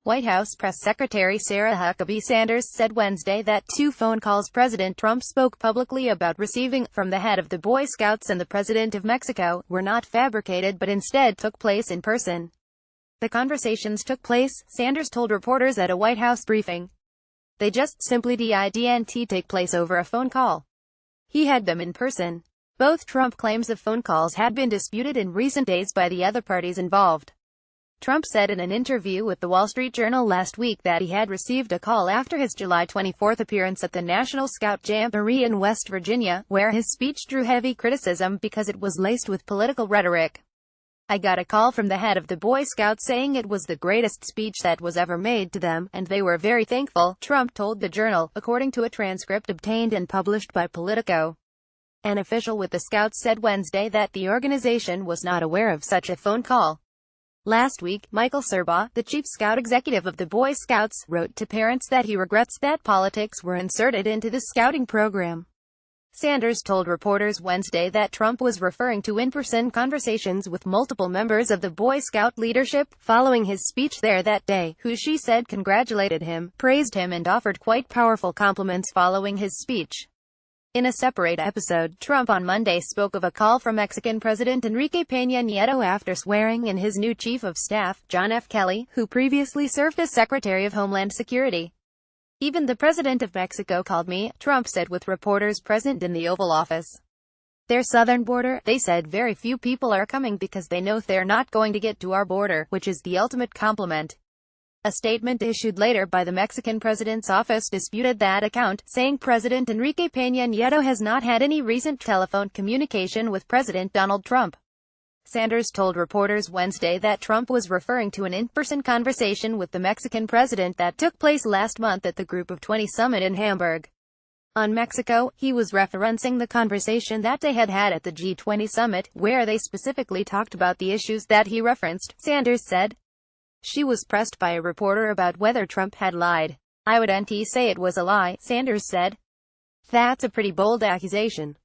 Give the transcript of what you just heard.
White House Press Secretary Sarah Huckabee Sanders said Wednesday that two phone calls President Trump spoke publicly about receiving from the head of the Boy Scouts and the President of Mexico were not fabricated but instead took place in person. The conversations took place, Sanders told reporters at a White House briefing. They just simply didn't take place over a phone call. He had them in person. Both Trump claims of phone calls had been disputed in recent days by the other parties involved. Trump said in an interview with The Wall Street Journal last week that he had received a call after his July 24 appearance at the National Scout Jamboree in West Virginia, where his speech drew heavy criticism because it was laced with political rhetoric. "I got a call from the head of the Boy Scouts saying it was the greatest speech that was ever made to them, and they were very thankful," Trump told the Journal, according to a transcript obtained and published by Politico. An official with the Scouts said Wednesday that the organization was not aware of such a phone call. Last week, Michael Serbaugh, the chief scout executive of the Boy Scouts, wrote to parents that he regrets that politics were inserted into the scouting program. Sanders told reporters Wednesday that Trump was referring to in-person conversations with multiple members of the Boy Scout leadership following his speech there that day, who she said congratulated him, praised him and offered quite powerful compliments following his speech. In a separate episode, Trump on Monday spoke of a call from Mexican President Enrique Peña Nieto after swearing in his new chief of staff, John F. Kelly, who previously served as Secretary of Homeland Security. "Even the President of Mexico called me," Trump said with reporters present in the Oval Office. "Their southern border, they said very few people are coming because they know they're not going to get to our border, which is the ultimate compliment." A statement issued later by the Mexican president's office disputed that account, saying President Enrique Peña Nieto has not had any recent telephone communication with President Donald Trump. Sanders told reporters Wednesday that Trump was referring to an in-person conversation with the Mexican president that took place last month at the Group of 20 summit in Hamburg. On Mexico, he was referencing the conversation that they had had at the G20 summit, where they specifically talked about the issues that he referenced, Sanders said. She was pressed by a reporter about whether Trump had lied. "I wouldn't say it was a lie," Sanders said. "That's a pretty bold accusation.